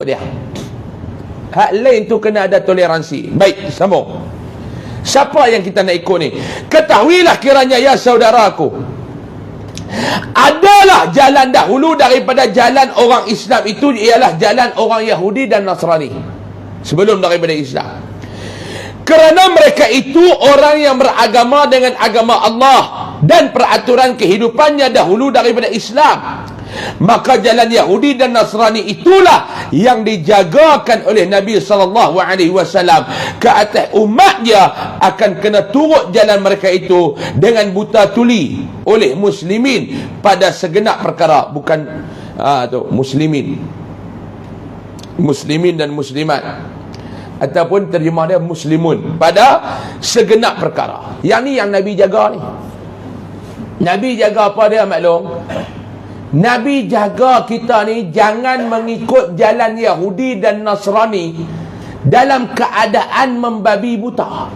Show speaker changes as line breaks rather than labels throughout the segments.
dia. Hak lain tu kena ada toleransi. Baik, sambung. Siapa yang kita nak ikut ni? Ketahuilah kiranya ya saudaraku, adalah jalan dahulu daripada jalan orang Islam itu ialah jalan orang Yahudi dan Nasrani sebelum daripada Islam. Kerana mereka itu orang yang beragama dengan agama Allah dan peraturan kehidupannya dahulu daripada Islam. Maka jalan Yahudi dan Nasrani itulah yang dijagakan oleh Nabi SAW ke atas umatnya akan kena turut jalan mereka itu dengan buta tuli oleh muslimin pada segenap perkara. Bukan muslimin dan muslimat, ataupun terjemah dia muslimun, pada segenap perkara. Yang ni yang Nabi jaga ni. Nabi jaga apa dia, maklum? Nabi jaga kita ni jangan mengikut jalan Yahudi dan Nasrani dalam keadaan membabi buta.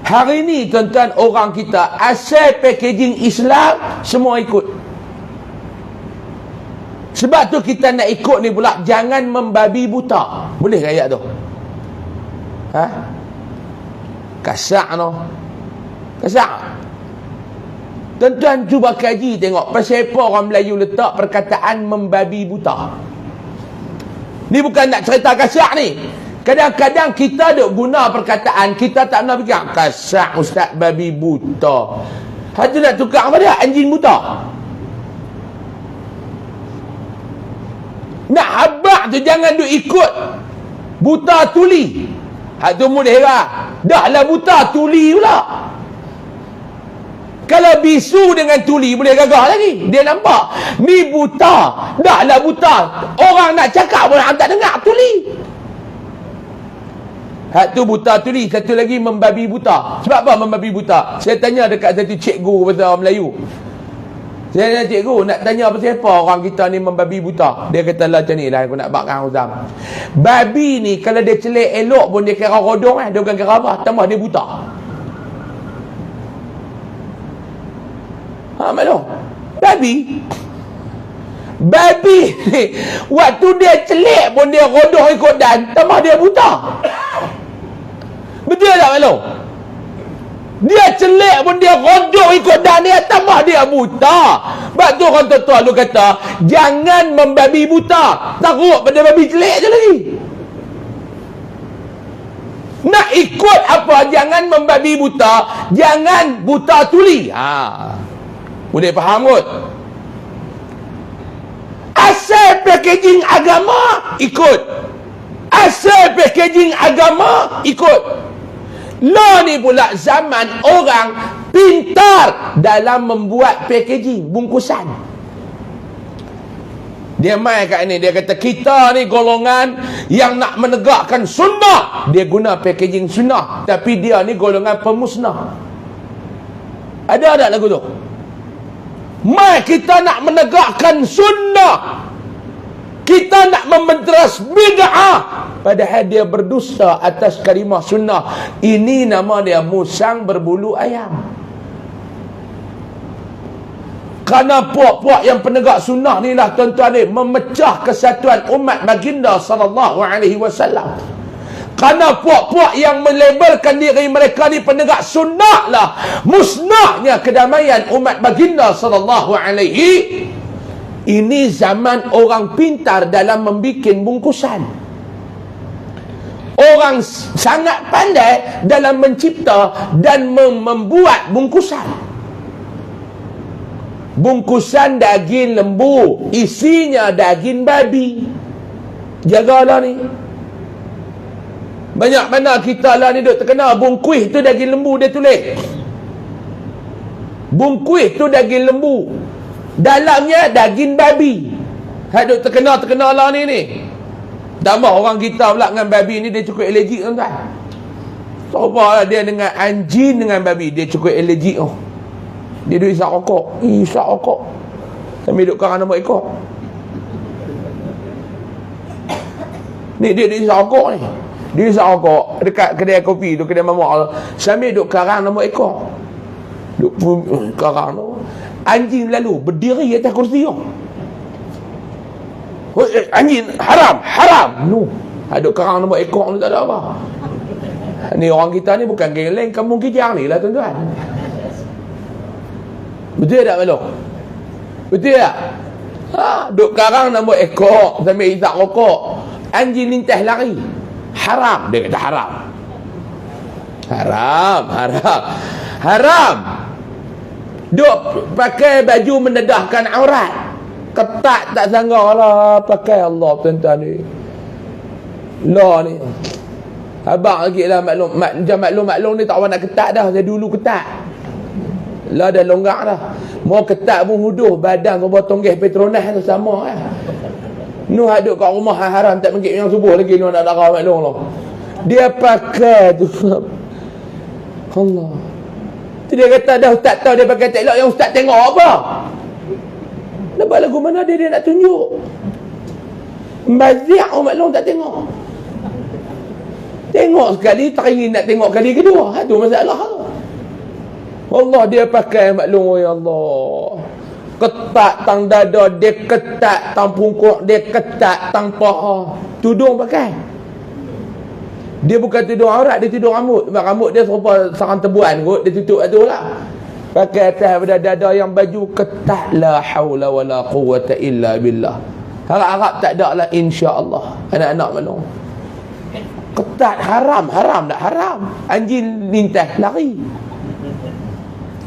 Hari ni tuan-tuan, orang kita asal packaging Islam semua ikut. Sebab tu kita nak ikut ni pula, jangan membabi buta. Boleh ke ayat tu? Kasak no. Kasak. Tuan-tuan cuba kaji tengok pasal apa orang Melayu letak perkataan membabi buta. Ni bukan nak cerita kasak ni. Kadang-kadang kita duk guna perkataan, kita tak nak fikir kasak ustaz babi buta. Hatu nak tukar apa dia? Anjing buta. Nak habak tu jangan duk ikut buta tuli. Hatu mudah lah. Dah lah buta tuli pula. Kalau bisu dengan tuli boleh gagah lagi. Dia nampak ni buta. Dah lah buta. Orang nak cakap pun tak dengar tuli. Hak tu buta tuli. Satu lagi membabi buta. Sebab apa membabi buta? Saya tanya dekat satu cikgu bahasa Melayu. Saya tanya cikgu, nak tanya pasal apa orang kita ni membabi buta. Dia kata lah macam ni lah, aku nak bakang Uzam. Babi ni kalau dia celik elok pun dia kira rodong. Dia bukan kira apa. Tambah dia buta. Maklum. Babi ni waktu dia celik pun dia rodoh ikut dan, tambah dia buta. Betul tak maklum? Dia celik pun dia rodoh ikut dan dia, tambah dia buta. Sebab tu orang tua lu kata jangan membabi buta, takut pada babi celik je lagi. Nak ikut apa? Jangan membabi buta, jangan buta tuli. Boleh faham kot? Asal packaging agama ikut. Asal packaging agama ikut. Lah ni pula zaman orang pintar dalam membuat packaging, bungkusan. Dia main kat ni, dia kata kita ni golongan yang nak menegakkan sunnah. Dia guna packaging sunnah, tapi dia ni golongan pemusnah. Ada tak lagu tu? Mai kita nak menegakkan sunnah, kita nak mementeras bid'ah, padahal dia berdusta atas kalimah sunnah. Ini nama dia musang berbulu ayam. Kerana puak-puak yang penegak sunnah ni lah tuan-tuan ni memecah kesatuan umat baginda sallallahu alaihi wasallam. Kerana puak-puak yang melabelkan diri mereka ni penegak sunnah lah musnahnya kedamaian umat baginda sallallahu alaihi. Ini zaman orang pintar dalam membuat bungkusan. Orang sangat pandai dalam mencipta dan membuat bungkusan. Bungkusan daging lembu, isinya daging babi. Jagalah ni. Banyak mana kita lah ni duk terkenal bungkuih tu daging lembu, dia tulis. Bungkuih tu daging lembu, dalamnya daging babi. Hak duk terkenal lah ni. Tambah orang kita pula dengan babi ni dia cukup allergic tuan-tuan. Coba lah dia dengan anjing dengan babi, dia cukup allergic oh. Dia duk isap rokok. Isap rokok sambil duk karang nombor ekor. Ni dia duk isap rokok ni. Dia isap rokok dekat kedai kopi tu, kedai mamak, sambil duk karang nombor ekor. Duk karang tu. Anjing lalu berdiri atas kursi tu. anjing haram, haram. No. Ada kerang nombor ekor ni tak ada apa. Ni orang kita ni bukan geleng, kampung Kijang ni lah tuan-tuan. Betul tak Malong? Betul tak? Duk karang nombor ekor sambil hisap rokok. Anjing lintas lari. Haram. Dia kata haram. Haram. Haram. Duk pakai baju mendedahkan aurat. Ketat tak sanggup lah pakai Allah tuan-tuan ni. Law ni. Abang lagi lah maklum ni tak awak nak ketat dah. Saya dulu ketat. Lah dah longgar dah. Mau ketat pun huduh badan kau tonggih Petronas tu sama lah. Nu haduk kat rumah haram tak mengik yang subuh lagi nu nak darah maklum lah. Dia pakai tu. Allah. Tu dia kata dah ustaz tahu dia pakai tak elok, yang ustaz tengok apa? Nampak lagu mana dia nak tunjuk? Maziak orang maklum tak tengok. Tengok sekali teringin nak tengok kali kedua. Tu masalah tu. Allah dia pakai maklum, ya Allah. Ketat tang dada, dia ketat tang pungkuk, dia ketat tang paha. Tudung pakai. Dia bukan tudung aurat, dia tudung rambut. Rambut dia serupa sarang tebuan kot, dia tutup tu lah. Pakai atas pada dada yang baju ketat. La haula wala quwwata illa billah. Harap-harap tak ada lah insya-Allah. Anak-anak maklum. Ketat haram tak haram. Anjing lintas lari.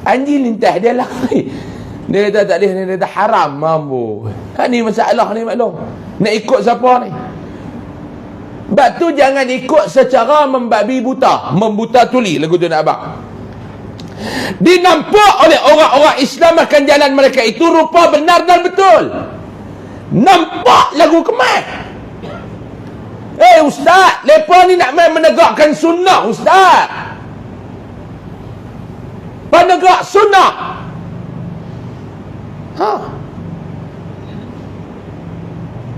Anjing lintas dia lari. Dia kata tak boleh, dia kata haram mampu. Ni masalah ni maklum. Nak ikut siapa ni? Sebab tu jangan ikut secara membabi buta, membuta tuli lagu tu nak abang. Dinampak oleh orang-orang Islam akan jalan mereka itu rupa benar dan betul. Nampak lagu kemas. Ustaz, lepa ni nak main menegakkan sunnah ustaz. Penegak sunnah.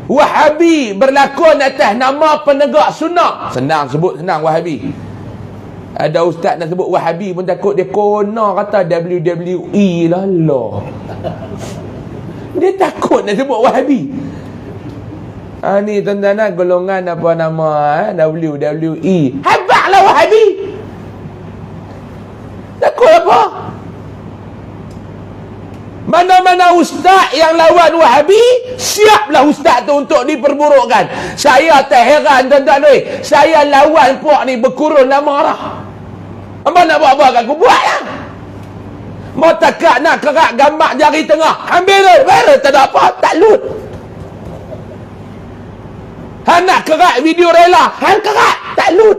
Wahabi berlakon atas nama penegak sunnah. Senang sebut, senang Wahabi. Ada ustaz nak sebut Wahabi pun takut dia kona kata WWE lah. Dia takut nak sebut Wahabi. Ni tuan-tuan golongan apa nama WWE. Habaklah Wahabi. Takut apa? Mana-mana ustaz yang lawan Wahabi, siaplah ustaz tu untuk diperburukkan. Saya tak heran tuan-tuan ni. Saya lawan puak ni berkurun lama dah. Apa nak buat-buat kat aku? Buat lah. Mau takak nak kerak gambar jari tengah, ambil tu. Baru tak ada apa, tak lut. Han nak kerak video rela, han kerak, tak lut.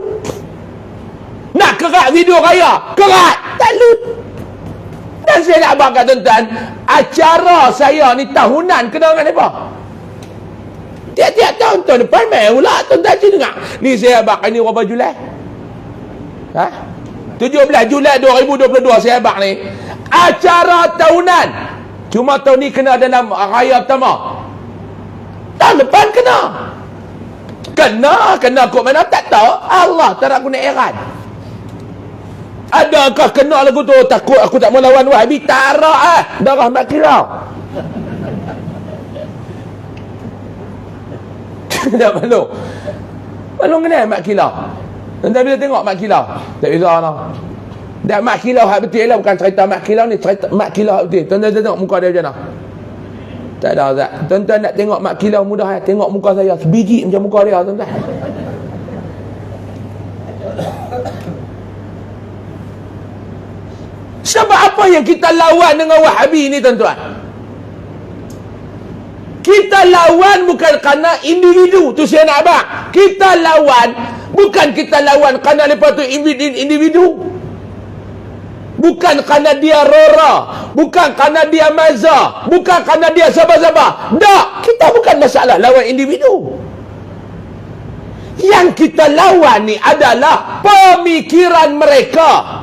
Nak kerak video raya, kerak, tak lut. Dan saya nak abang kat tuan-tuan, acara saya ni tahunan kena dengan apa? Tiap-tiap tahun depan main pula tuan-tuan dengar. Ni saya abang ni berapa Julai? 17 Julai 2022 saya abang ni. Acara tahunan. Cuma tahun ni kena dalam raya pertama. Tahun depan kena. Kena kok mana tak tahu. Allah tak nak guna erat. Adakah kena lagu tu? Takut aku tak mau lawan Wahabi. Tarak darah mak kirau. Tak malu. Malu kena mak kilau. Nanti bila tengok mak kilau, tak bisa lah. Dan mak kilau hak betul lah, bukan cerita mak kilau ni, cerita mak kilau hak betul. Tuan-tuan tengok muka dia macam mana? Tak ada Ustaz. Tuan-tuan nak tengok mak kilau mudah, tengok muka saya sebiji macam muka dia tuan-tuan. Sebab apa yang kita lawan dengan Wahabi ni tuan-tuan? Kita lawan bukan kerana individu. Tu saya nak abang. Kita lawan, bukan kita lawan kerana lepas tu individu. Bukan kerana dia Rora. Bukan kerana dia Mazhar. Bukan kerana dia sabar-sabar. Tak. Kita bukan masalah lawan individu. Yang kita lawan ni adalah pemikiran mereka.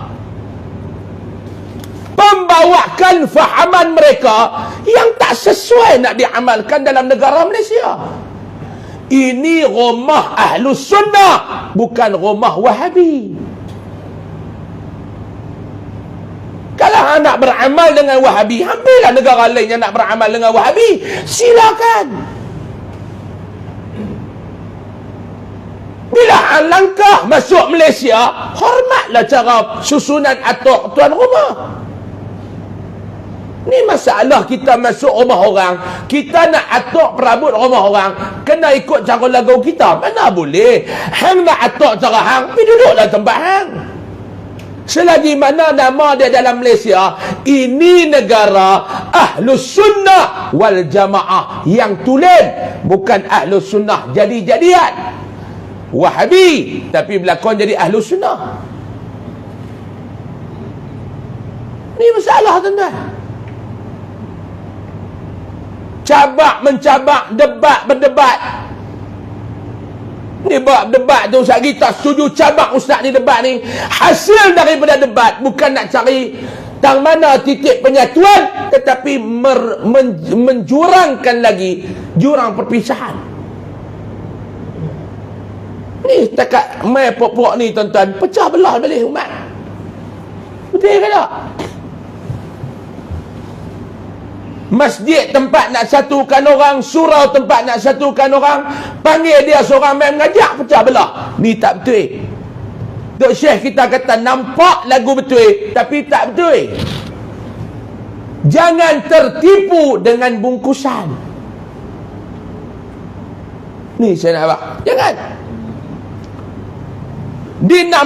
Pembawakan fahaman mereka yang tak sesuai nak diamalkan dalam negara Malaysia. Ini rumah Ahlus Sunnah, bukan rumah Wahabi. Kalau nak beramal dengan Wahabi, ambillah negara lain yang nak beramal dengan Wahabi. Silakan. langkah masuk Malaysia, hormatlah cara susunan atuk tuan rumah. Ni masalah kita masuk rumah orang, kita nak atuk perabot rumah orang, kena ikut cara lagu kita. Mana boleh. Hang nak atuk cara hang, pergi duduklah tempat hang. Selagi mana nama dia dalam Malaysia, ini negara Ahlus Sunnah wal Jamaah yang tulen, bukan Ahlus Sunnah jadi-jadian. Wahabi tapi berlakon jadi Ahlus Sunnah. Ini masalah, tuan-tuan. Cabak mencabak, debat berdebat. Ni bab debat tu, Ustaz kita setuju cabak Ustaz ni debat ni. Hasil daripada debat bukan nak cari tang mana titik penyatuan, tetapi menjurangkan lagi jurang perpisahan. Ni takat mai pok-pok ni, tuan-tuan, pecah belah balik umat. Betul ke tak? Masjid tempat nak satukan orang, surau tempat nak satukan orang, panggil dia seorang main mengajak, pecah belah. Ni tak betul. Dok Syekh kita kata nampak lagu betul tapi tak betul. Jangan tertipu dengan bungkusan. Ni saya nak abang, jangan. Dia nak